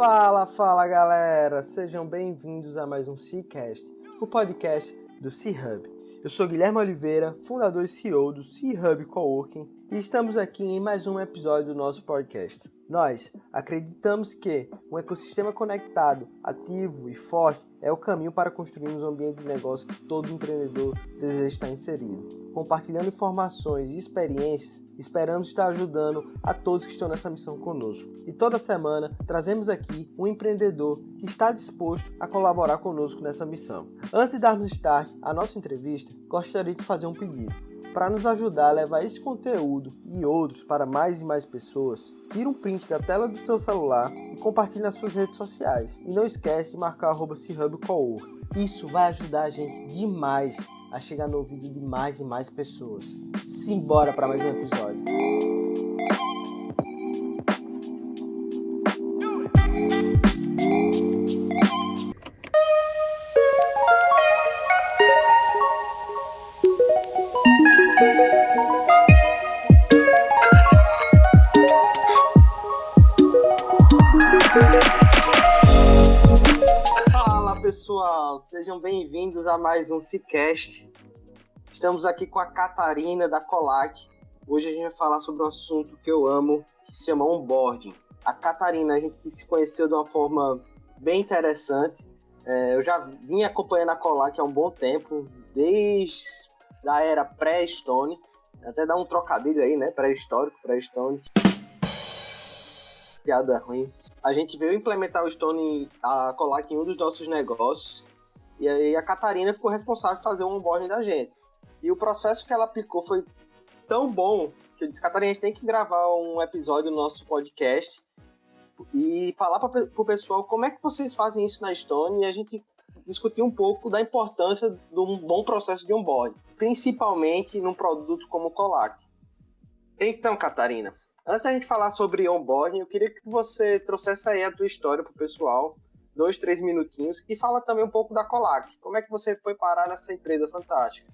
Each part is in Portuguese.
Fala galera, sejam bem-vindos a mais um C-Cast, o podcast do C-Hub. Eu sou Guilherme Oliveira, fundador e CEO do C-Hub Coworking e estamos aqui em mais um episódio do nosso podcast. Nós acreditamos que um ecossistema conectado, ativo e forte é o caminho para construirmos um ambiente de negócio que todo empreendedor deseja estar inserido. Compartilhando informações e experiências, esperamos estar ajudando a todos que estão nessa missão conosco. E toda semana trazemos aqui um empreendedor que está disposto a colaborar conosco nessa missão. Antes de darmos start à nossa entrevista, gostaria de fazer um pedido. Para nos ajudar a levar esse conteúdo e outros para mais e mais pessoas, tira um print da tela do seu celular e compartilhe nas suas redes sociais. E não esquece de marcar @chubcowork. Isso vai ajudar a gente demais a chegar no ouvido de mais e mais pessoas. Simbora para mais um episódio. Fala pessoal, sejam bem-vindos a mais um C-Cast. Estamos aqui com a Catarina da Colac. Hoje a gente vai falar sobre um assunto que eu amo, que se chama onboarding. A Catarina, a gente se conheceu de uma forma bem interessante. Eu já vim acompanhando a Colac há um bom tempo, desde a era pré-Stone. Até dá um trocadilho aí, né? Pré-histórico, pré-Stone. Piada ruim. A gente veio implementar a Colac em um dos nossos negócios. E aí a Catarina ficou responsável por fazer o onboarding da gente. E o processo que ela aplicou foi tão bom que eu disse, Catarina, a gente tem que gravar um episódio do nosso podcast e falar para o pessoal como é que vocês fazem isso na Stone e a gente discutir um pouco da importância de um bom processo de onboarding, principalmente num produto como o Colac. Então, Catarina, antes da gente falar sobre onboarding, eu queria que você trouxesse aí a tua história para o pessoal, 2-3 minutinhos, e fala também um pouco da Colac. Como é que você foi parar nessa empresa fantástica?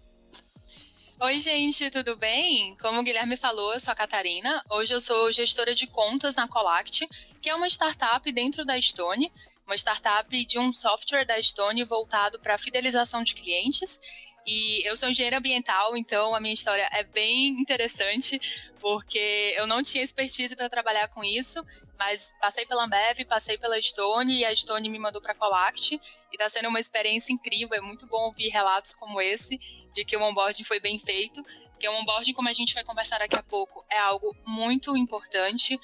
Oi, gente, tudo bem? Como o Guilherme falou, eu sou a Catarina. Hoje eu sou gestora de contas na Colact, que é uma startup dentro da Stone, uma startup de um software da Stone voltado para a fidelização de clientes. E eu sou engenheira ambiental, então a minha história é bem interessante, porque eu não tinha expertise para trabalhar com isso, mas passei pela Ambev, passei pela Stone, e a Stone me mandou para a Colact, e está sendo uma experiência incrível. É muito bom ouvir relatos como esse, de que o onboarding foi bem feito, porque o onboarding, como a gente vai conversar daqui a pouco, é algo muito importante.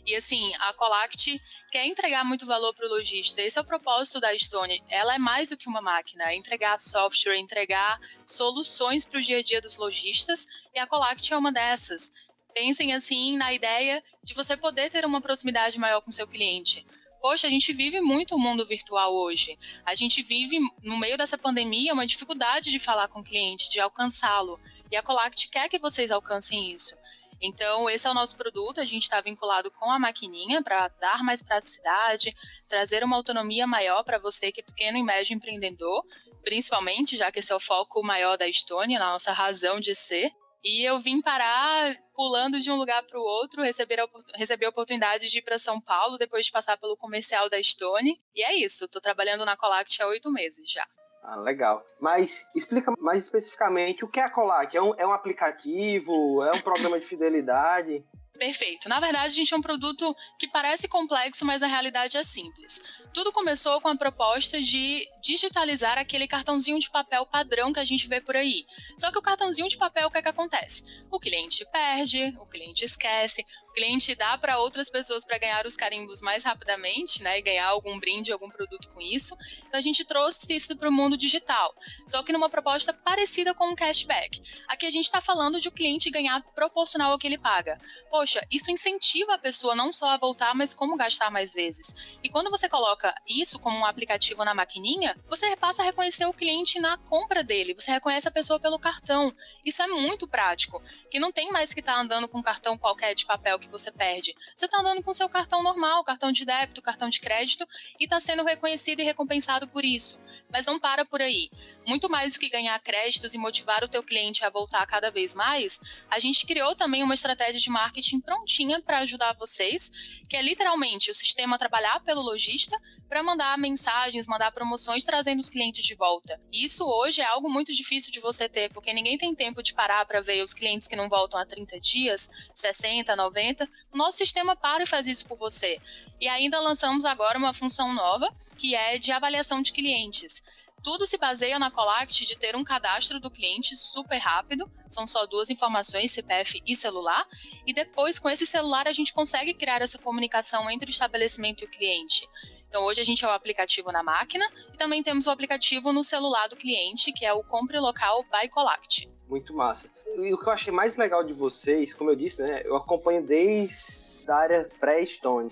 E assim, a Colact quer entregar muito valor para o lojista. Esse é o propósito da Stone. Ela é mais do que uma máquina, é entregar software, entregar soluções para o dia a dia dos lojistas, e a Colact é uma dessas. Pensem assim na ideia de você poder ter uma proximidade maior com seu cliente. Poxa, a gente vive muito o mundo virtual hoje. A gente vive, no meio dessa pandemia, uma dificuldade de falar com o cliente, de alcançá-lo. E a Colact quer que vocês alcancem isso. Então, esse é o nosso produto. A gente está vinculado com a maquininha para dar mais praticidade, trazer uma autonomia maior para você que é pequeno e médio empreendedor, principalmente, já que esse é o foco maior da Stone, na nossa razão de ser. E eu vim parar pulando de um lugar para o outro, receber a oportunidade de ir para São Paulo, depois de passar pelo comercial da Stone. E é isso, estou trabalhando na Colact há 8 meses já. Ah, legal. Mas explica mais especificamente o que é a Colac? É um aplicativo? É um programa de fidelidade? Perfeito. Na verdade, a gente é um produto que parece complexo, mas na realidade é simples. Tudo começou com a proposta de digitalizar aquele cartãozinho de papel padrão que a gente vê por aí. Só que o cartãozinho de papel, o que é que acontece? O cliente perde, o cliente esquece, o cliente dá para outras pessoas para ganhar os carimbos mais rapidamente, né, e ganhar algum brinde, algum produto com isso. Então a gente trouxe isso para o mundo digital, só que numa proposta parecida com um cashback. Aqui a gente está falando de o cliente ganhar proporcional ao que ele paga. Poxa, isso incentiva a pessoa não só a voltar, mas como gastar mais vezes. E quando você coloca coloca isso como um aplicativo na maquininha, você passa a reconhecer o cliente na compra dele, você reconhece a pessoa pelo cartão. Isso é muito prático, que não tem mais que estar andando com um cartão qualquer de papel que você perde. Você está andando com seu cartão normal, cartão de débito, cartão de crédito, e está sendo reconhecido e recompensado por isso. Mas não para por aí. Muito mais do que ganhar créditos e motivar o teu cliente a voltar cada vez mais, a gente criou também uma estratégia de marketing prontinha para ajudar vocês, que é literalmente o sistema trabalhar pelo lojista para mandar mensagens, mandar promoções, trazendo os clientes de volta. E isso hoje é algo muito difícil de você ter, porque ninguém tem tempo de parar para ver os clientes que não voltam há 30 dias, 60, 90. O nosso sistema para e faz isso por você. E ainda lançamos agora uma função nova, que é de avaliação de clientes. Tudo se baseia na Colact de ter um cadastro do cliente super rápido, são só 2 informações, CPF e celular, e depois com esse celular a gente consegue criar essa comunicação entre o estabelecimento e o cliente. Então hoje a gente é o aplicativo na máquina e também temos o aplicativo no celular do cliente, que é o Compre Local by Colact. Muito massa. E o que eu achei mais legal de vocês, como eu disse, né, eu acompanho desde a área pré-Stone.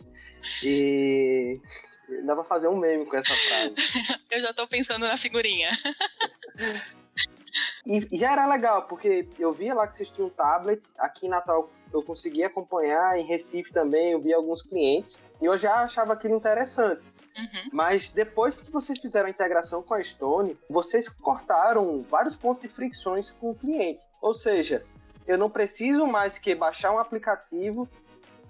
E ainda vou fazer um meme com essa frase. Eu já tô pensando na figurinha. E já era legal, porque eu via lá que vocês tinham um tablet, aqui em Natal eu conseguia acompanhar, em Recife também eu via alguns clientes, e eu já achava aquilo interessante. Uhum. Mas depois que vocês fizeram a integração com a Stone, vocês cortaram vários pontos de fricções com o cliente. Ou seja, eu não preciso mais que baixar um aplicativo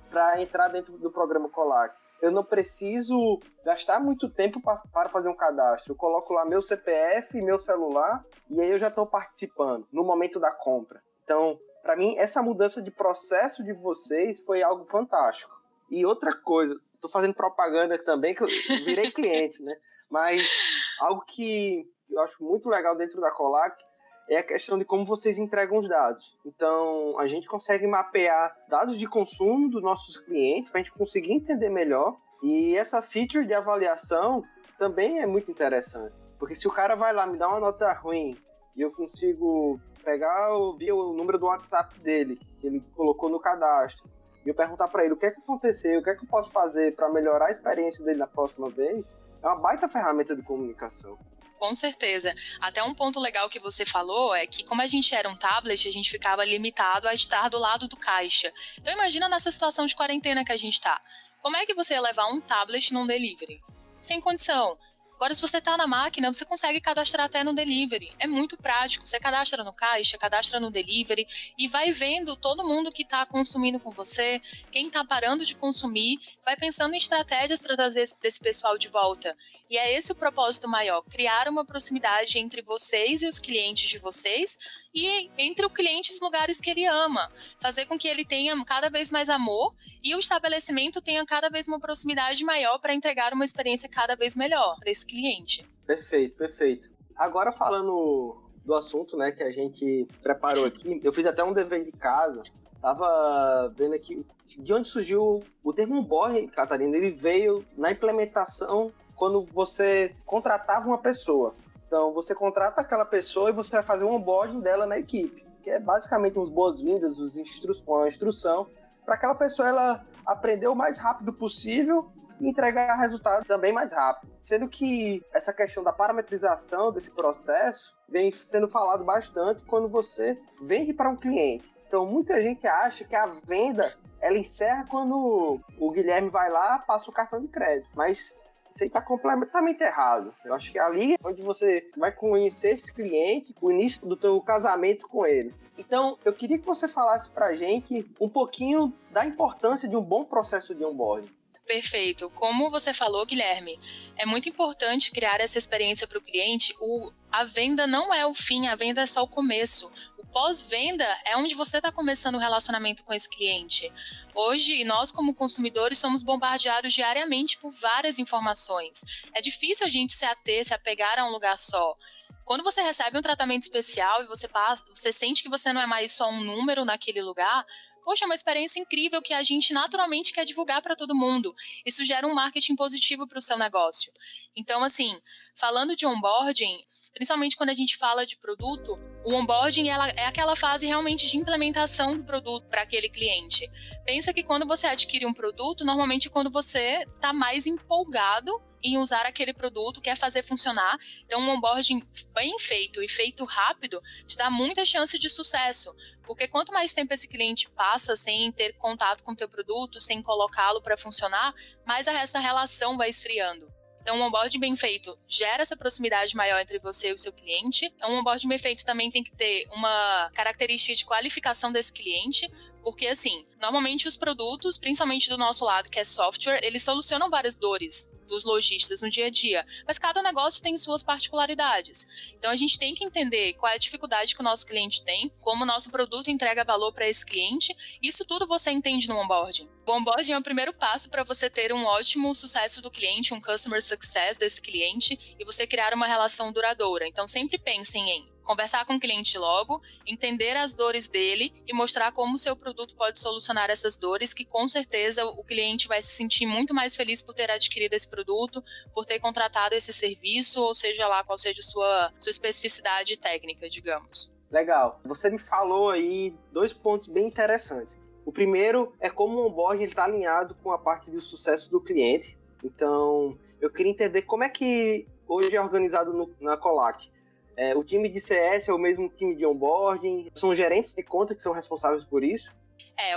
para entrar dentro do programa Colact. Eu não preciso gastar muito tempo para fazer um cadastro. Eu coloco lá meu CPF, meu celular, e aí eu já estou participando no momento da compra. Então, para mim, essa mudança de processo de vocês foi algo fantástico. E outra coisa, estou fazendo propaganda também, que eu virei cliente, né? Mas algo que eu acho muito legal dentro da Colact é a questão de como vocês entregam os dados. Então, a gente consegue mapear dados de consumo dos nossos clientes para a gente conseguir entender melhor. E essa feature de avaliação também é muito interessante. Porque se o cara vai lá me dar uma nota ruim e eu consigo pegar o número do WhatsApp dele, que ele colocou no cadastro, e eu perguntar para ele o que é que aconteceu, o que é que eu posso fazer para melhorar a experiência dele na próxima vez, é uma baita ferramenta de comunicação. Com certeza. Até um ponto legal que você falou é que, como a gente era um tablet, a gente ficava limitado a estar do lado do caixa. Então, imagina nessa situação de quarentena que a gente está. Como é que você ia levar um tablet num delivery? Sem condição. Agora, se você está na máquina, você consegue cadastrar até no delivery. É muito prático. Você cadastra no caixa, cadastra no delivery e vai vendo todo mundo que está consumindo com você, quem está parando de consumir, vai pensando em estratégias para trazer esse pessoal de volta. E é esse o propósito maior, criar uma proximidade entre vocês e os clientes de vocês e entre o cliente e os lugares que ele ama. Fazer com que ele tenha cada vez mais amor e o estabelecimento tenha cada vez uma proximidade maior para entregar uma experiência cada vez melhor para esse cliente. Perfeito, perfeito. Agora falando do assunto, né, que a gente preparou aqui, eu fiz até um dever de casa, tava vendo aqui de onde surgiu o termo onboarding, Catarina. Ele veio na implementação quando você contratava uma pessoa. Então você contrata aquela pessoa e você vai fazer um onboarding dela na equipe, que é basicamente uns boas-vindas, uma instrução para aquela pessoa ela aprender o mais rápido possível e entregar resultado também mais rápido. Sendo que essa questão da parametrização desse processo vem sendo falado bastante quando você vende para um cliente. Então muita gente acha que a venda ela encerra quando o Guilherme vai lá, passa o cartão de crédito, mas isso aí está completamente errado. Eu acho que ali é onde você vai conhecer esse cliente, o início do teu casamento com ele. Então, eu queria que você falasse pra gente um pouquinho da importância de um bom processo de onboarding. Perfeito. Como você falou, Guilherme, é muito importante criar essa experiência para o cliente. A venda não é o fim, a venda é só o começo. O pós-venda é onde você está começando o relacionamento com esse cliente. Hoje, nós como consumidores somos bombardeados diariamente por várias informações. É difícil a gente se apegar a um lugar só. Quando você recebe um tratamento especial e você sente que você não é mais só um número naquele lugar, poxa, é uma experiência incrível que a gente naturalmente quer divulgar para todo mundo. Isso gera um marketing positivo para o seu negócio. Então, assim, falando de onboarding, principalmente quando a gente fala de produto, O onboarding é aquela fase realmente de implementação do produto para aquele cliente. Pensa que quando você adquire um produto, normalmente quando você está mais empolgado em usar aquele produto, quer fazer funcionar. Então, um onboarding bem feito e feito rápido te dá muita chance de sucesso. Porque quanto mais tempo esse cliente passa sem ter contato com o teu produto, sem colocá-lo para funcionar, mais essa relação vai esfriando. Então, um onboarding bem feito gera essa proximidade maior entre você e o seu cliente. Um onboarding bem feito também tem que ter uma característica de qualificação desse cliente, porque, assim, normalmente os produtos, principalmente do nosso lado, que é software, eles solucionam várias dores dos lojistas no dia a dia, mas cada negócio tem suas particularidades. Então a gente tem que entender qual é a dificuldade que o nosso cliente tem, como o nosso produto entrega valor para esse cliente. Isso tudo você entende no onboarding. O onboarding é o primeiro passo para você ter um ótimo sucesso do cliente, um customer success desse cliente e você criar uma relação duradoura. Então sempre pensem em conversar com o cliente logo, entender as dores dele e mostrar como o seu produto pode solucionar essas dores, que com certeza o cliente vai se sentir muito mais feliz por ter adquirido esse produto, por ter contratado esse serviço, ou seja lá qual seja a sua especificidade técnica, digamos. Legal. Você me falou aí 2 pontos bem interessantes. O primeiro é como o onboarding está alinhado com a parte do sucesso do cliente. Então, eu queria entender como é que hoje é organizado na Colac. O time de CS é o mesmo time de onboarding? São gerentes de conta que são responsáveis por isso?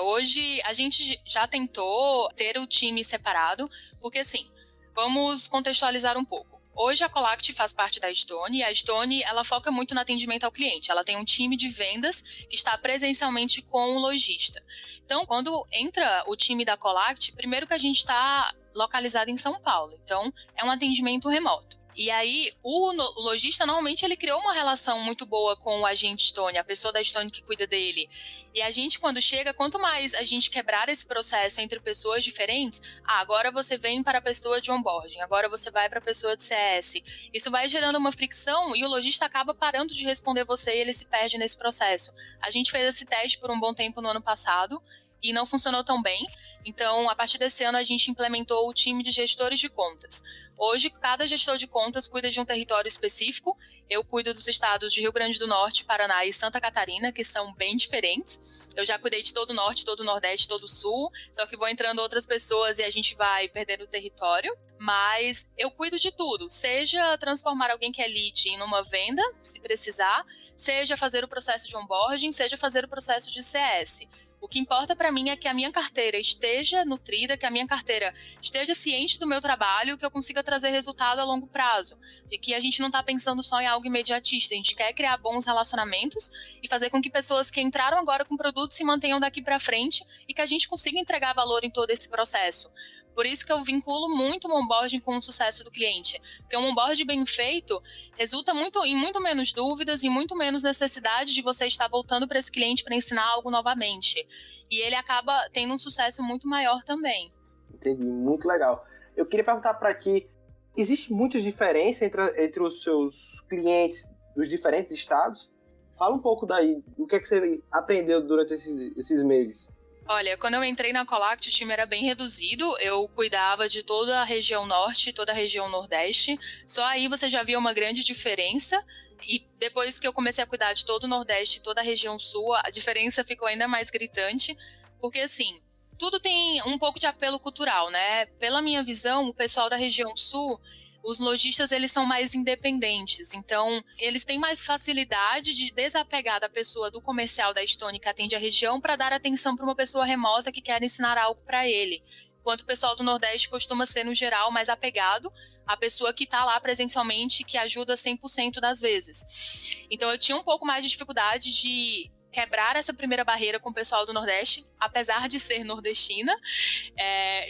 Hoje a gente já tentou ter o time separado, porque assim, vamos contextualizar um pouco. Hoje a Colact faz parte da Stone e a Stone ela foca muito no atendimento ao cliente. Ela tem um time de vendas que está presencialmente com o lojista. Então, quando entra o time da Colact, primeiro que a gente está localizado em São Paulo. Então, é um atendimento remoto. E aí, o lojista, normalmente, ele criou uma relação muito boa com o agente Stone, a pessoa da Stone que cuida dele. E a gente, quando chega, quanto mais a gente quebrar esse processo entre pessoas diferentes, agora você vem para a pessoa de onboarding, agora você vai para a pessoa de CS. Isso vai gerando uma fricção e o lojista acaba parando de responder você e ele se perde nesse processo. A gente fez esse teste por um bom tempo no ano passado e não funcionou tão bem. Então, a partir desse ano, a gente implementou o time de gestores de contas. Hoje, cada gestor de contas cuida de um território específico. Eu cuido dos estados de Rio Grande do Norte, Paraná e Santa Catarina, que são bem diferentes. Eu já cuidei de todo o Norte, todo o Nordeste, todo o Sul, só que vão entrando outras pessoas e a gente vai perdendo o território. Mas eu cuido de tudo, seja transformar alguém que é lead em uma venda, se precisar, seja fazer o processo de onboarding, seja fazer o processo de CS. O que importa para mim é que a minha carteira esteja nutrida, que a minha carteira esteja ciente do meu trabalho, que eu consiga trazer resultado a longo prazo. E que a gente não está pensando só em algo imediatista, a gente quer criar bons relacionamentos e fazer com que pessoas que entraram agora com produtos se mantenham daqui para frente e que a gente consiga entregar valor em todo esse processo. Por isso que eu vinculo muito o onboarding com o sucesso do cliente. Porque um onboarding bem feito resulta em muito menos dúvidas e muito menos necessidade de você estar voltando para esse cliente para ensinar algo novamente. E ele acaba tendo um sucesso muito maior também. Entendi, muito legal. Eu queria perguntar para ti, existe muita diferença entre os seus clientes dos diferentes estados? Fala um pouco daí, o que é que você aprendeu durante esses meses? Olha, quando eu entrei na Colact, o time era bem reduzido. Eu cuidava de toda a região norte e toda a região nordeste. Só aí você já via uma grande diferença. E depois que eu comecei a cuidar de todo o nordeste e toda a região sul, a diferença ficou ainda mais gritante. Porque, assim, tudo tem um pouco de apelo cultural, né? Pela minha visão, o pessoal da região sul, os lojistas, eles são mais independentes, então eles têm mais facilidade de desapegar da pessoa do comercial da Stone que atende a região para dar atenção para uma pessoa remota que quer ensinar algo para ele. Enquanto o pessoal do Nordeste costuma ser, no geral, mais apegado à pessoa que está lá presencialmente, que ajuda 100% das vezes. Então eu tinha um pouco mais de dificuldade de quebrar essa primeira barreira com o pessoal do Nordeste, apesar de ser nordestina,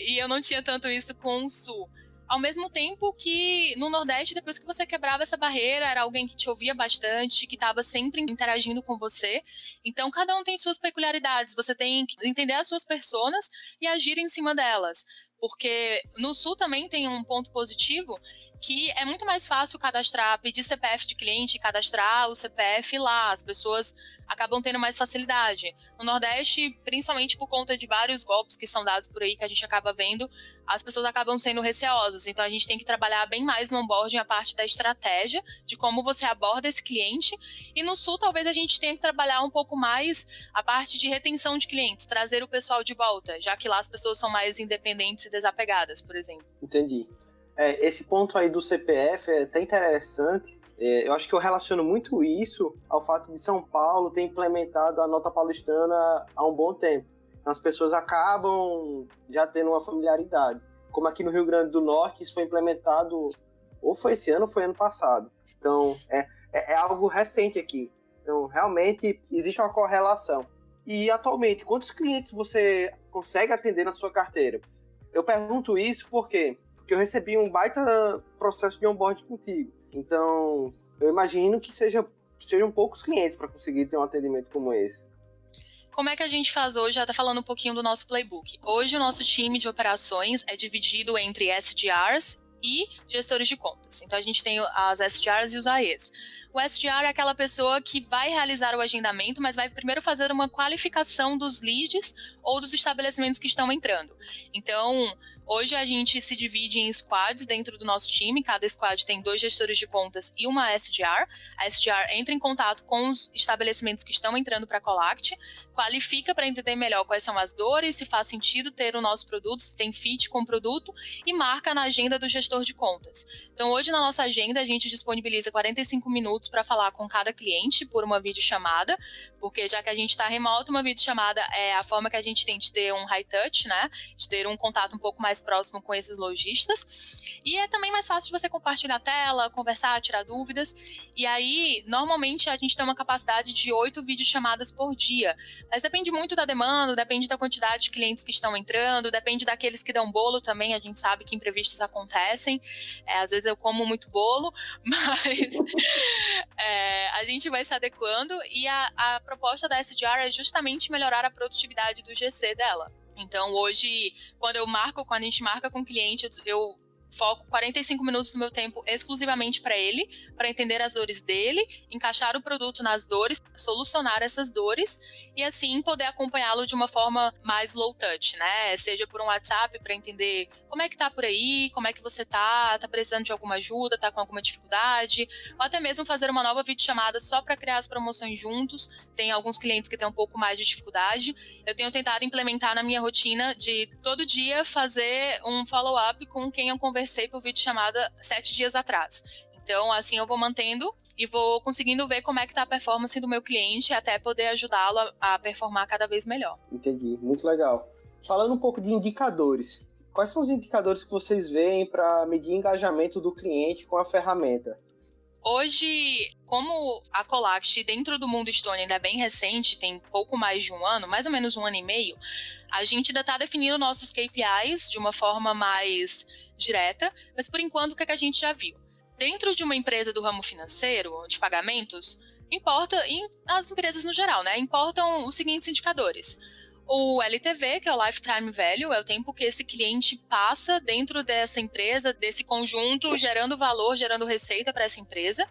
e eu não tinha tanto isso com o Sul. Ao mesmo tempo que no Nordeste, depois que você quebrava essa barreira, era alguém que te ouvia bastante, que estava sempre interagindo com você. Então, cada um tem suas peculiaridades. Você tem que entender as suas personas e agir em cima delas. Porque no Sul também tem um ponto positivo, que é muito mais fácil cadastrar, pedir CPF de cliente, cadastrar o CPF lá, as pessoas acabam tendo mais facilidade. No Nordeste, principalmente por conta de vários golpes que são dados por aí, que a gente acaba vendo, as pessoas acabam sendo receosas. Então, a gente tem que trabalhar bem mais no onboarding a parte da estratégia, de como você aborda esse cliente. E no Sul, talvez a gente tenha que trabalhar um pouco mais a parte de retenção de clientes, trazer o pessoal de volta, já que lá as pessoas são mais independentes e desapegadas, por exemplo. Entendi. Esse ponto aí do CPF é até interessante. Eu acho que eu relaciono muito isso ao fato de São Paulo ter implementado a nota paulistana há um bom tempo. As pessoas acabam já tendo uma familiaridade. Como aqui no Rio Grande do Norte, isso foi implementado ou foi esse ano ou foi ano passado. Então, é algo recente aqui. Então, realmente, existe uma correlação. E, atualmente, quantos clientes você consegue atender na sua carteira? Eu pergunto isso porque eu recebi um baita processo de onboarding contigo. Então, eu imagino que sejam poucos clientes para conseguir ter um atendimento como esse. Como é que a gente faz hoje? Já está falando um pouquinho do nosso playbook. Hoje, o nosso time de operações é dividido entre SDRs e gestores de contas. Então, a gente tem as SDRs e os AEs. O SDR é aquela pessoa que vai realizar o agendamento, mas vai primeiro fazer uma qualificação dos leads ou dos estabelecimentos que estão entrando. Então, hoje a gente se divide em squads dentro do nosso time. Cada squad tem 2 gestores de contas e uma SDR. A SDR entra em contato com os estabelecimentos que estão entrando para a Colact, qualifica para entender melhor quais são as dores, se faz sentido ter o nosso produto, se tem fit com o produto, e marca na agenda do gestor de contas. Então, hoje na nossa agenda, a gente disponibiliza 45 minutos para falar com cada cliente por uma videochamada, porque já que a gente está remoto, uma videochamada é a forma que a gente tem de ter um high touch, né? De ter um contato um pouco mais próximo com esses lojistas. E é também mais fácil de você compartilhar a tela, conversar, tirar dúvidas. E aí, normalmente, a gente tem uma capacidade de 8 videochamadas por dia. Mas depende muito da demanda, depende da quantidade de clientes que estão entrando, depende daqueles que dão bolo também. A gente sabe que imprevistos acontecem. Às vezes eu como muito bolo, mas a gente vai se adequando. E a proposta da SDR é justamente melhorar a produtividade do GC dela. Então, hoje, quando a gente marca com o cliente, eu foco 45 minutos do meu tempo exclusivamente para ele, para entender as dores dele, encaixar o produto nas dores, solucionar essas dores e assim poder acompanhá-lo de uma forma mais low touch, né? Seja por um WhatsApp para entender como é que tá por aí, como é que você tá precisando de alguma ajuda, tá com alguma dificuldade, ou até mesmo fazer uma nova videochamada só para criar as promoções juntos. Tem alguns clientes que têm um pouco mais de dificuldade. Eu tenho tentado implementar na minha rotina de todo dia fazer um follow-up com quem eu conversei por videochamada 7 dias atrás. Então, assim, eu vou mantendo e vou conseguindo ver como é que tá a performance do meu cliente até poder ajudá-lo a performar cada vez melhor. Entendi, muito legal. Falando um pouco de indicadores, quais são os indicadores que vocês veem para medir engajamento do cliente com a ferramenta? Hoje, como a Colact dentro do mundo Estônia ainda é bem recente, tem pouco mais de um ano, mais ou menos 1 ano e meio, a gente ainda está definindo nossos KPIs de uma forma mais direta, mas por enquanto o que a gente já viu? Dentro de uma empresa do ramo financeiro, de pagamentos, e as empresas no geral, né? Importam os seguintes indicadores. O LTV, que é o Lifetime Value, é o tempo que esse cliente passa dentro dessa empresa, desse conjunto, gerando valor, gerando receita para essa empresa.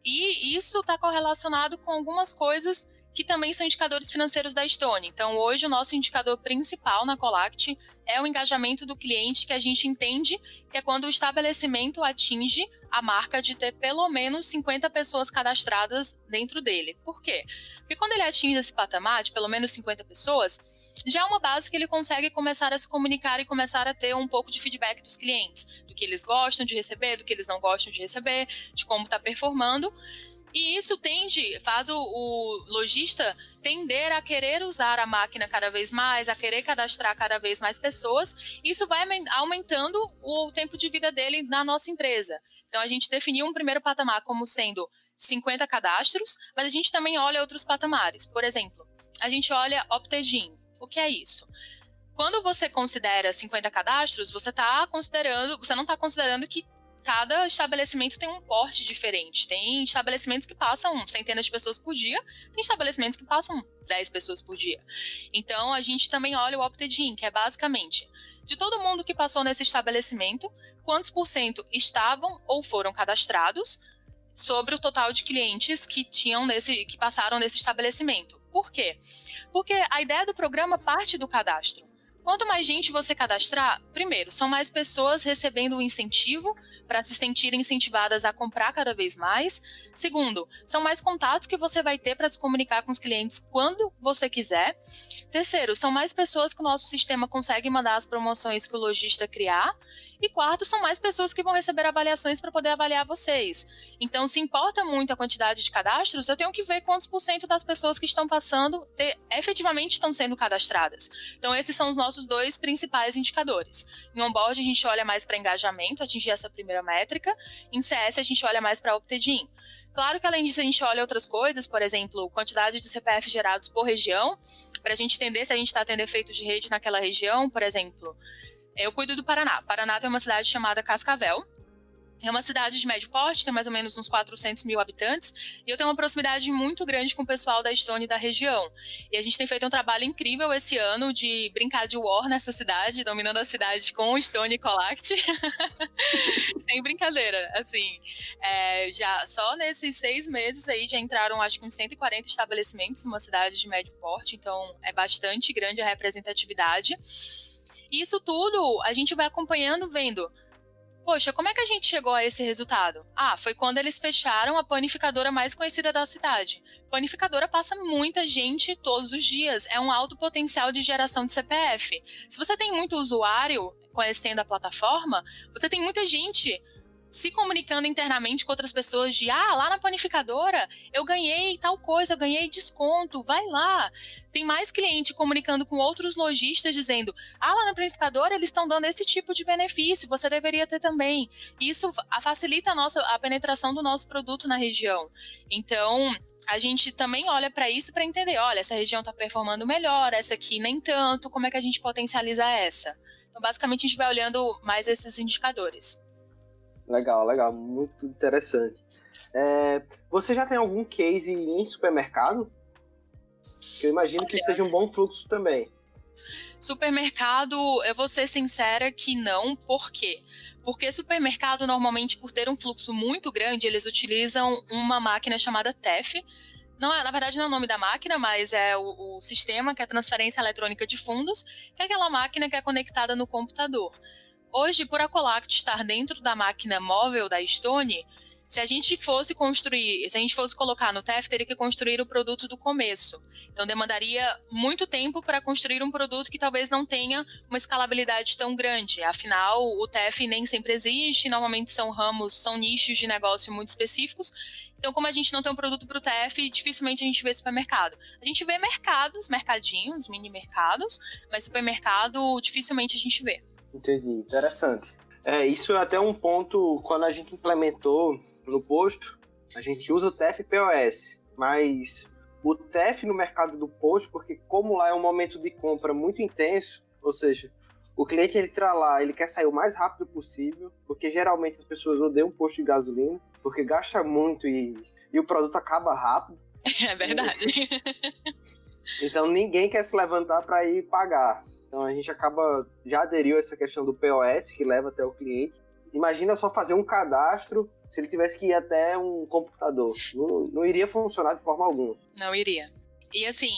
E isso está correlacionado com algumas coisas que também são indicadores financeiros da Estônia. Então, hoje, o nosso indicador principal na Colact é o engajamento do cliente, que a gente entende que é quando o estabelecimento atinge a marca de ter pelo menos 50 pessoas cadastradas dentro dele. Por quê? Porque quando ele atinge esse patamar de pelo menos 50 pessoas, já é uma base que ele consegue começar a se comunicar e começar a ter um pouco de feedback dos clientes, do que eles gostam de receber, do que eles não gostam de receber, de como está performando. E isso faz o lojista tender a querer usar a máquina cada vez mais, a querer cadastrar cada vez mais pessoas. Isso vai aumentando o tempo de vida dele na nossa empresa. Então, a gente definiu um primeiro patamar como sendo 50 cadastros, mas a gente também olha outros patamares. Por exemplo, a gente olha Optegin. O que é isso? Quando você considera 50 cadastros, você não está considerando que cada estabelecimento tem um porte diferente. Tem estabelecimentos que passam centenas de pessoas por dia, tem estabelecimentos que passam 10 pessoas por dia. Então, a gente também olha o Opted-in, que é basicamente, de todo mundo que passou nesse estabelecimento, quantos por cento estavam ou foram cadastrados sobre o total de clientes que passaram nesse estabelecimento. Por quê? Porque a ideia do programa parte do cadastro. Quanto mais gente você cadastrar, primeiro, são mais pessoas recebendo o incentivo para se sentirem incentivadas a comprar cada vez mais. Segundo, são mais contatos que você vai ter para se comunicar com os clientes quando você quiser. Terceiro, são mais pessoas que o nosso sistema consegue mandar as promoções que o lojista criar. E quarto, são mais pessoas que vão receber avaliações para poder avaliar vocês. Então, se importa muito a quantidade de cadastros, eu tenho que ver quantos por cento das pessoas que estão passando efetivamente estão sendo cadastradas. Então, esses são os nossos 2 principais indicadores. Em onboard, a gente olha mais para engajamento, atingir essa primeira métrica. Em CS, a gente olha mais para Opted-in. Claro que, além disso, a gente olha outras coisas, por exemplo, quantidade de CPF gerados por região, para a gente entender se a gente está tendo efeito de rede naquela região. Por exemplo, eu cuido do Paraná. Paraná tem uma cidade chamada Cascavel. É uma cidade de médio porte, tem mais ou menos uns 400 mil habitantes, e eu tenho uma proximidade muito grande com o pessoal da Estônia e da região. E a gente tem feito um trabalho incrível esse ano de brincar de war nessa cidade, dominando a cidade com Estônia e Colact. Sem brincadeira, assim. Já só nesses 6 meses aí já entraram, acho que uns 140 estabelecimentos numa cidade de médio porte, então é bastante grande a representatividade. E isso tudo a gente vai acompanhando, vendo, poxa, como é que a gente chegou a esse resultado? Foi quando eles fecharam a panificadora mais conhecida da cidade. Panificadora passa muita gente todos os dias, é um alto potencial de geração de CPF. Se você tem muito usuário conhecendo a plataforma, você tem muita gente se comunicando internamente com outras pessoas de, lá na panificadora eu ganhei tal coisa, eu ganhei desconto, vai lá. Tem mais cliente comunicando com outros lojistas dizendo, lá na panificadora eles estão dando esse tipo de benefício, você deveria ter também. Isso facilita a penetração do nosso produto na região. Então, a gente também olha para isso para entender, olha, essa região está performando melhor, essa aqui nem tanto, como é que a gente potencializa essa? Então, basicamente, a gente vai olhando mais esses indicadores. Legal, muito interessante. Você já tem algum case em supermercado? Eu imagino que seja um bom fluxo também. Supermercado, eu vou ser sincera que não, por quê? Porque supermercado, normalmente, por ter um fluxo muito grande, eles utilizam uma máquina chamada TEF. Na verdade, não é o nome da máquina, mas é o sistema, que é a transferência eletrônica de fundos, que é aquela máquina que é conectada no computador. Hoje, por a Colact estar dentro da máquina móvel da Stone, se a gente fosse colocar no TEF, teria que construir o produto do começo. Então, demandaria muito tempo para construir um produto que talvez não tenha uma escalabilidade tão grande. Afinal, o TEF nem sempre existe, normalmente são nichos de negócio muito específicos. Então, como a gente não tem um produto para o TEF, dificilmente a gente vê supermercado. A gente vê mercadinhos, mini mercados, mas supermercado dificilmente a gente vê. Entendi, interessante. Isso é até um ponto, quando a gente implementou no posto, a gente usa o TEF e POS, mas o TEF no mercado do posto, porque como lá é um momento de compra muito intenso, ou seja, o cliente ele entra lá, ele quer sair o mais rápido possível, porque geralmente as pessoas odeiam um posto de gasolina, porque gasta muito e o produto acaba rápido. É verdade. Então ninguém quer se levantar para ir pagar. Então a gente já aderiu a essa questão do POS, que leva até o cliente. Imagina só fazer um cadastro se ele tivesse que ir até um computador. Não iria funcionar de forma alguma. Não iria. E assim,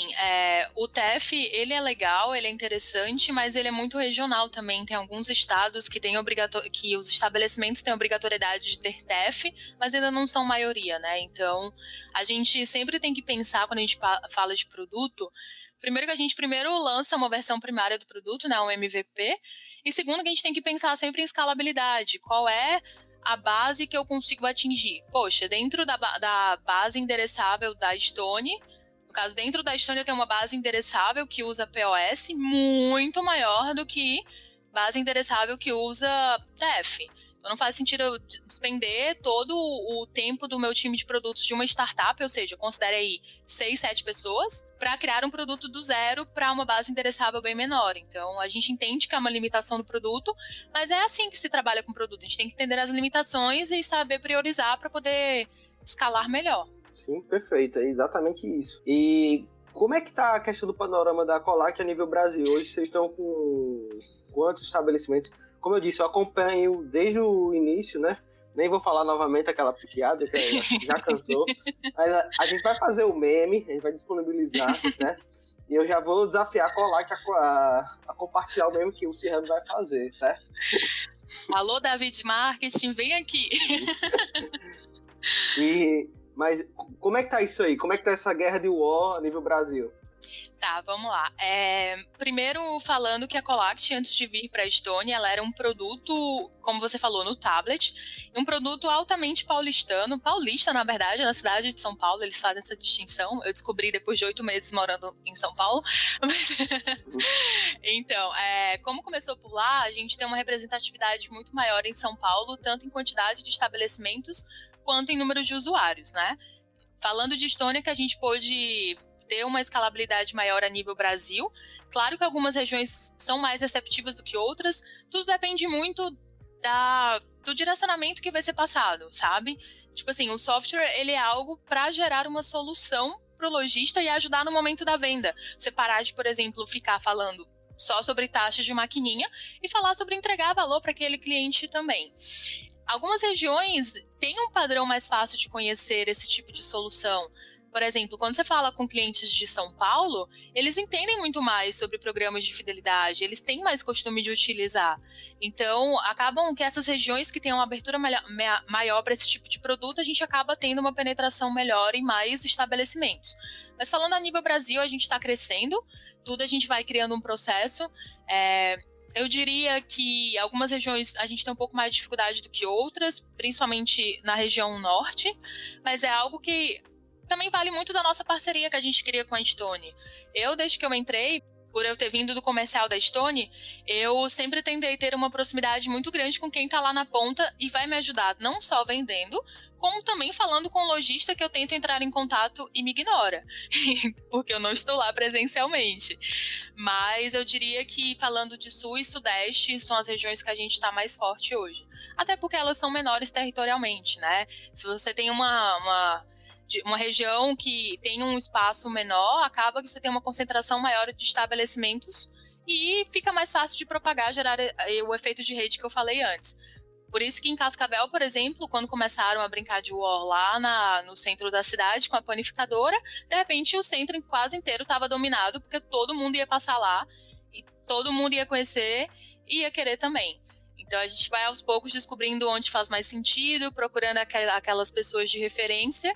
o TEF, ele é legal, ele é interessante, mas ele é muito regional também. Tem alguns estados que que os estabelecimentos têm obrigatoriedade de ter TEF, mas ainda não são maioria, né? Então, a gente sempre tem que pensar, quando a gente fala de produto, primeiro que a gente lança uma versão primária do produto, né, um MVP, e segundo que a gente tem que pensar sempre em escalabilidade. Qual é a base que eu consigo atingir? Poxa, dentro da base endereçável da Stone, no caso, dentro da Stone eu tenho uma base endereçável que usa POS muito maior do que base endereçável que usa TEF. Então, não faz sentido eu despender todo o tempo do meu time de produtos de uma startup, ou seja, considere aí 6, 7 pessoas, para criar um produto do zero para uma base endereçável bem menor. Então, a gente entende que é uma limitação do produto, mas é assim que se trabalha com o produto. A gente tem que entender as limitações e saber priorizar para poder escalar melhor. Sim, perfeito. É exatamente isso. E como é que tá a questão do panorama da Colact a nível Brasil? Hoje vocês estão com quantos estabelecimentos? Como eu disse, eu acompanho desde o início, né? Nem vou falar novamente aquela piada que já cansou. Mas a gente vai fazer o meme, a gente vai disponibilizar, né? E eu já vou desafiar a Colact a compartilhar o meme que o C-Hub vai fazer, certo? Alô, David Marketing, vem aqui. Mas como é que tá isso aí? Como é que tá essa guerra de war a nível Brasil? Tá, vamos lá. Primeiro, falando que a Colact, antes de vir para a Estônia, ela era um produto, como você falou, no tablet, um produto altamente paulista, na verdade, na cidade de São Paulo, eles fazem essa distinção. Eu descobri depois de 8 meses morando em São Paulo. Então, como começou por lá, a gente tem uma representatividade muito maior em São Paulo, tanto em quantidade de estabelecimentos quanto em número de usuários, né? Falando de Estônia, que a gente pôde ter uma escalabilidade maior a nível Brasil. Claro que algumas regiões são mais receptivas do que outras, tudo depende muito do direcionamento que vai ser passado, sabe? Tipo assim, o software, ele é algo para gerar uma solução para o lojista e ajudar no momento da venda. Você parar de, por exemplo, ficar falando só sobre taxas de maquininha e falar sobre entregar valor para aquele cliente também. Algumas regiões têm um padrão mais fácil de conhecer esse tipo de solução. Por exemplo, quando você fala com clientes de São Paulo, eles entendem muito mais sobre programas de fidelidade, eles têm mais costume de utilizar. Então, acabam que essas regiões que têm uma abertura maior para esse tipo de produto, a gente acaba tendo uma penetração melhor em mais estabelecimentos. Mas falando a nível Brasil, a gente está crescendo, tudo a gente vai criando um processo. Eu diria que algumas regiões a gente tem um pouco mais de dificuldade do que outras, principalmente na região norte, mas é algo que também vale muito da nossa parceria que a gente cria com a Stone. Desde que eu entrei, por eu ter vindo do comercial da Stone, eu sempre tentei ter uma proximidade muito grande com quem está lá na ponta e vai me ajudar não só vendendo, como também falando com o lojista que eu tento entrar em contato e me ignora, porque eu não estou lá presencialmente. Mas eu diria que falando de Sul e Sudeste são as regiões que a gente está mais forte hoje. Até porque elas são menores territorialmente, né? Se você tem uma região que tem um espaço menor, acaba que você tem uma concentração maior de estabelecimentos e fica mais fácil de propagar, gerar o efeito de rede que eu falei antes. Por isso que em Cascavel, por exemplo, quando começaram a brincar de war lá no centro da cidade com a panificadora, de repente o centro quase inteiro estava dominado, porque todo mundo ia passar lá e todo mundo ia conhecer e ia querer também. Então a gente vai aos poucos descobrindo onde faz mais sentido, procurando aquelas pessoas de referência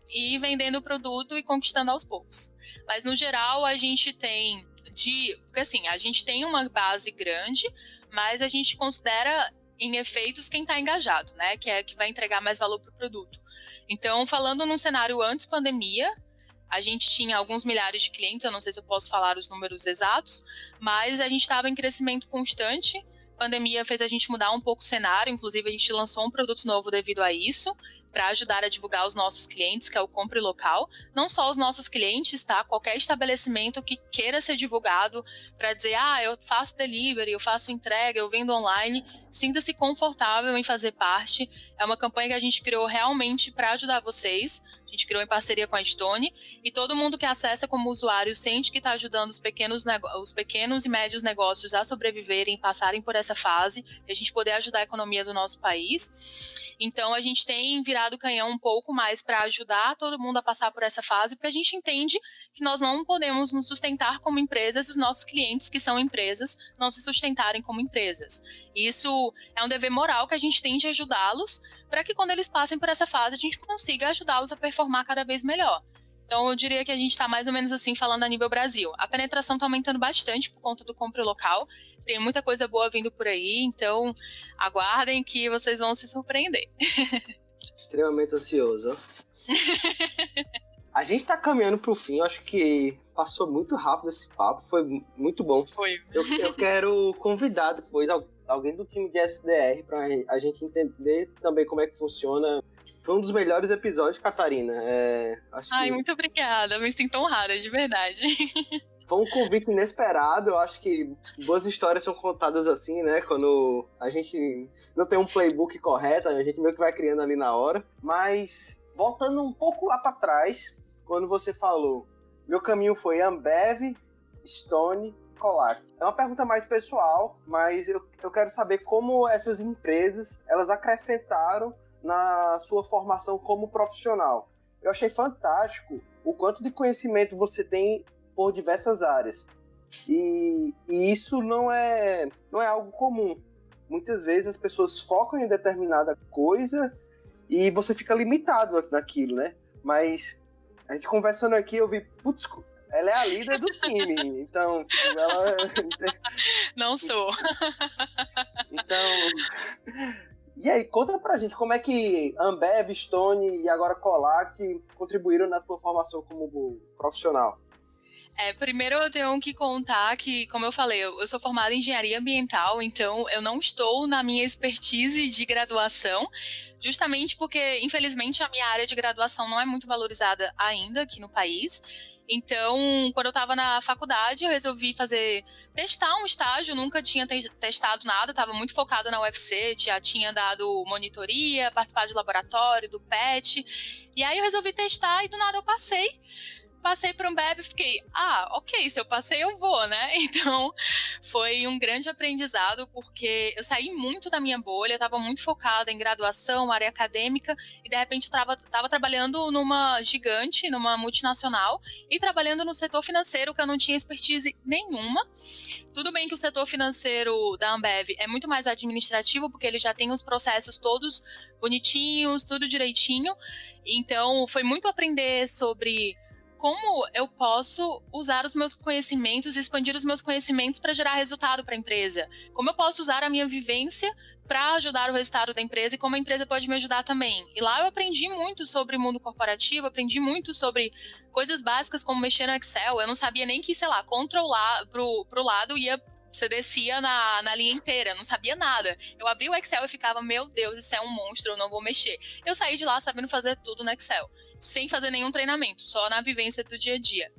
e vendendo o produto e conquistando aos poucos. Mas no geral a gente tem porque assim, a gente tem uma base grande, mas a gente considera em efeitos quem está engajado, né? Que é que vai entregar mais valor para o produto. Então, falando num cenário antes pandemia, a gente tinha alguns milhares de clientes, eu não sei se eu posso falar os números exatos, mas a gente estava em crescimento constante. A pandemia fez a gente mudar um pouco o cenário, inclusive a gente lançou um produto novo devido a isso, para ajudar a divulgar os nossos clientes, que é o Compre Local. Não só os nossos clientes, tá? Qualquer estabelecimento que queira ser divulgado para dizer, eu faço delivery, eu faço entrega, eu vendo online, sinta-se confortável em fazer parte. É uma campanha que a gente criou realmente para ajudar vocês. A gente criou em parceria com a Stone e todo mundo que acessa como usuário sente que está ajudando os pequenos e médios negócios a sobreviverem e passarem por essa fase e a gente poder ajudar a economia do nosso país. Então, a gente tem virado o canhão um pouco mais para ajudar todo mundo a passar por essa fase, porque a gente entende que nós não podemos nos sustentar como empresas e os nossos clientes, que são empresas, não se sustentarem como empresas. Isso é um dever moral que a gente tem de ajudá-los para que quando eles passem por essa fase, a gente consiga ajudá-los a performar cada vez melhor. Então, eu diria que a gente está mais ou menos assim falando a nível Brasil. A penetração está aumentando bastante por conta do Compre Local. Tem muita coisa boa vindo por aí, então aguardem que vocês vão se surpreender. Extremamente ansioso. A gente está caminhando para o fim, eu acho que passou muito rápido esse papo, foi muito bom. Foi. Eu quero convidar depois alguém do time de SDR, para a gente entender também como é que funciona. Foi um dos melhores episódios, Catarina. Ai, muito obrigada, me sinto honrada, de verdade. Foi um convite inesperado, eu acho que boas histórias são contadas assim, né? Quando a gente não tem um playbook correto, a gente meio que vai criando ali na hora. Mas, voltando um pouco lá para trás, quando você falou, meu caminho foi Ambev, Stone, Colac. É uma pergunta mais pessoal, mas eu quero saber como essas empresas, elas acrescentaram na sua formação como profissional. Eu achei fantástico o quanto de conhecimento você tem por diversas áreas. E isso não é algo comum. Muitas vezes as pessoas focam em determinada coisa e você fica limitado naquilo, né? Mas a gente conversando aqui, eu vi, putz, ela é a líder do time. Então, ela... Não sou. Então... E aí, conta pra gente como é que Ambev, Stone e agora Colac contribuíram na tua formação como profissional. Primeiro eu tenho que contar que, como eu falei, eu sou formada em engenharia ambiental, então eu não estou na minha expertise de graduação, justamente porque, infelizmente, a minha área de graduação não é muito valorizada ainda aqui no país. Então, quando eu estava na faculdade, eu resolvi testar um estágio, nunca tinha testado nada, estava muito focada na UFC, já tinha dado monitoria, participado de laboratório, do PET, e aí eu resolvi testar e do nada eu passei para Ambev e fiquei, ok, se eu passei eu vou, né? Então foi um grande aprendizado, porque eu saí muito da minha bolha, estava muito focada em graduação, área acadêmica, e de repente estava trabalhando numa gigante, numa multinacional, e trabalhando no setor financeiro, que eu não tinha expertise nenhuma. Tudo bem que o setor financeiro da Ambev é muito mais administrativo, porque ele já tem os processos todos bonitinhos, tudo direitinho. Então foi muito aprender sobre como eu posso usar os meus conhecimentos, expandir os meus conhecimentos para gerar resultado para a empresa. Como eu posso usar a minha vivência para ajudar o resultado da empresa e como a empresa pode me ajudar também. E lá eu aprendi muito sobre o mundo corporativo, aprendi muito sobre coisas básicas como mexer no Excel. Eu não sabia nem que, sei lá, controlar pro lado ia... Você descia na linha inteira, não sabia nada. Eu abri o Excel e ficava, meu Deus, isso é um monstro, eu não vou mexer. Eu saí de lá sabendo fazer tudo no Excel, sem fazer nenhum treinamento, só na vivência do dia a dia.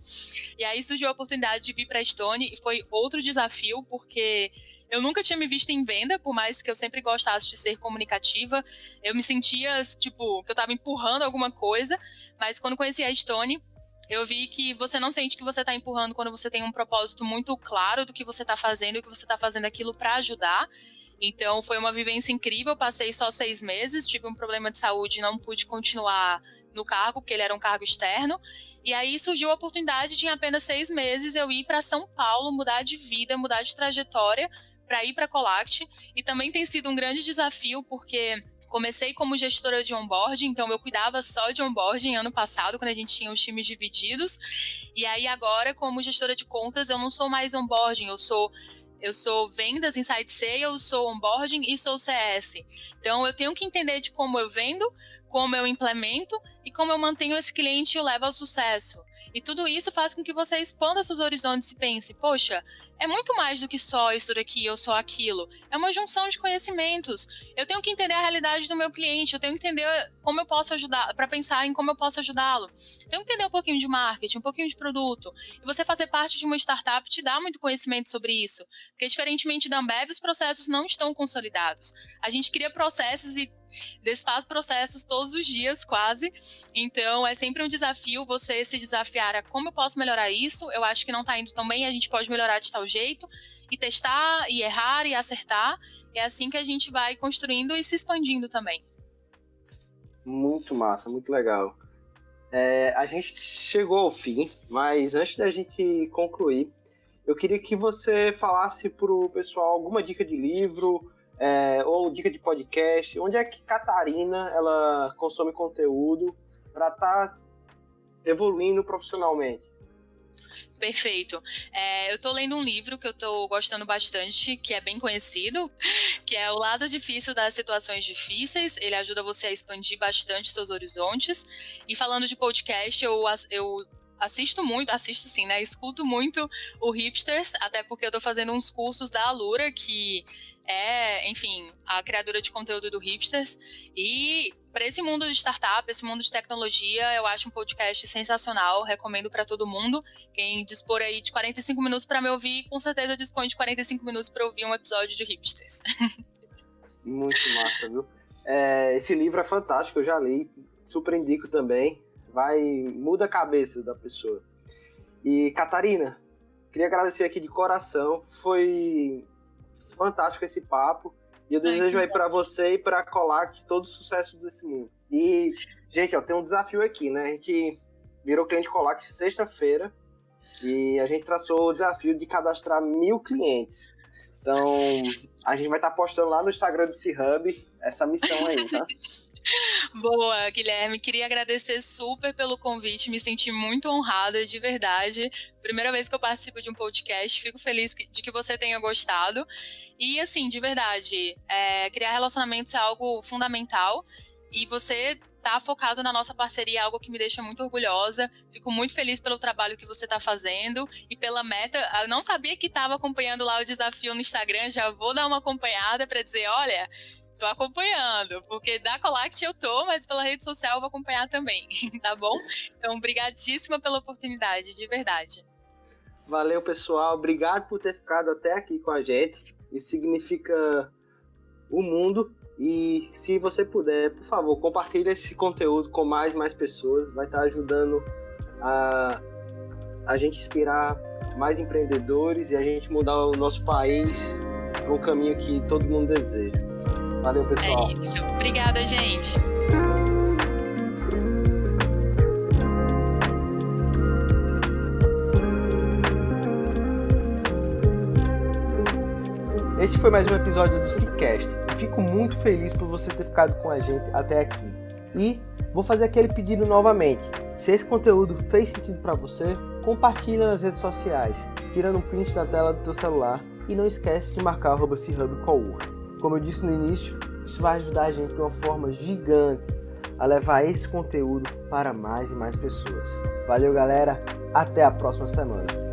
E aí surgiu a oportunidade de vir para a Stone e foi outro desafio, porque eu nunca tinha me visto em venda, por mais que eu sempre gostasse de ser comunicativa. Eu me sentia, tipo, que eu estava empurrando alguma coisa, mas quando conheci a Stone, eu vi que você não sente que você está empurrando quando você tem um propósito muito claro do que você está fazendo e que você está fazendo aquilo para ajudar. Então, foi uma vivência incrível. Passei só 6 meses, tive um problema de saúde e não pude continuar no cargo, porque ele era um cargo externo. E aí surgiu a oportunidade de, em apenas 6 meses, eu ir para São Paulo, mudar de vida, mudar de trajetória, para ir para a Colact. E também tem sido um grande desafio, porque comecei como gestora de onboarding, então eu cuidava só de onboarding ano passado, quando a gente tinha os times divididos. E aí agora, como gestora de contas, eu não sou mais onboarding, eu sou vendas, inside sales, sou onboarding e sou CS. Então eu tenho que entender de como eu vendo, como eu implemento e como eu mantenho esse cliente e o levo ao sucesso. E tudo isso faz com que você expanda seus horizontes e pense, poxa, é muito mais do que só isso daqui ou só aquilo. É uma junção de conhecimentos. Eu tenho que entender a realidade do meu cliente, eu tenho que entender como eu posso ajudar, para pensar em como eu posso ajudá-lo. Eu tenho que entender um pouquinho de marketing, um pouquinho de produto. E você fazer parte de uma startup te dá muito conhecimento sobre isso. Porque diferentemente da Ambev, os processos não estão consolidados. A gente cria processos e desfaz processos todos os dias, quase. Então, é sempre um desafio você se desafiar a como eu posso melhorar isso. Eu acho que não está indo tão bem, a gente pode melhorar de tal jeito. E testar, e errar, e acertar. É assim que a gente vai construindo e se expandindo também. Muito massa, muito legal. A gente chegou ao fim, mas antes da gente concluir, eu queria que você falasse para o pessoal alguma dica de livro, ou dica de podcast, onde é que Catarina ela consome conteúdo para estar evoluindo profissionalmente. Perfeito. Eu tô lendo um livro que eu tô gostando bastante, que é bem conhecido, que é O Lado Difícil das Situações Difíceis. Ele ajuda você a expandir bastante seus horizontes. E falando de podcast, eu assisto sim, né? Escuto muito o Hipsters, até porque eu tô fazendo uns cursos da Alura, que enfim, a criadora de conteúdo do Hipsters. E para esse mundo de startup, esse mundo de tecnologia, eu acho um podcast sensacional, recomendo para todo mundo. Quem dispor aí de 45 minutos para me ouvir, com certeza dispõe de 45 minutos para ouvir um episódio de Hipsters. Muito massa, viu? Esse livro é fantástico, eu já li, super indico também, muda a cabeça da pessoa. E, Catarina, queria agradecer aqui de coração, foi fantástico esse papo, e eu desejo aí para você e para a Colact todo o sucesso desse mundo. E, gente, tem um desafio aqui, né? A gente virou cliente Colact sexta-feira, e a gente traçou o desafio de cadastrar 1.000 clientes. Então, a gente vai estar postando lá no Instagram do C-Hub essa missão aí, tá? Boa, Guilherme. Queria agradecer super pelo convite. Me senti muito honrada, de verdade. Primeira vez que eu participo de um podcast. Fico feliz de que você tenha gostado. E, assim, de verdade, criar relacionamentos é algo fundamental. E você tá focado na nossa parceria é algo que me deixa muito orgulhosa. Fico muito feliz pelo trabalho que você tá fazendo e pela meta. Eu não sabia que estava acompanhando lá o desafio no Instagram, já vou dar uma acompanhada para dizer, olha, tô acompanhando, porque da Colact eu tô, mas pela rede social eu vou acompanhar também, tá bom? Então, brigadíssima pela oportunidade, de verdade. Valeu, pessoal. Obrigado por ter ficado até aqui com a gente. Isso significa o mundo. E se você puder, por favor, compartilhe esse conteúdo com mais pessoas. Vai estar ajudando a gente inspirar mais empreendedores e a gente mudar o nosso país para um caminho que todo mundo deseja. Valeu, pessoal. É isso. Obrigada, gente. Este foi mais um episódio do C-Cast. Fico muito feliz por você ter ficado com a gente até aqui. E vou fazer aquele pedido novamente. Se esse conteúdo fez sentido para você, compartilha nas redes sociais, tirando um print da tela do teu celular e não esquece de marcar @chubcowork. Como eu disse no início, isso vai ajudar a gente de uma forma gigante a levar esse conteúdo para mais e mais pessoas. Valeu, galera. Até a próxima semana.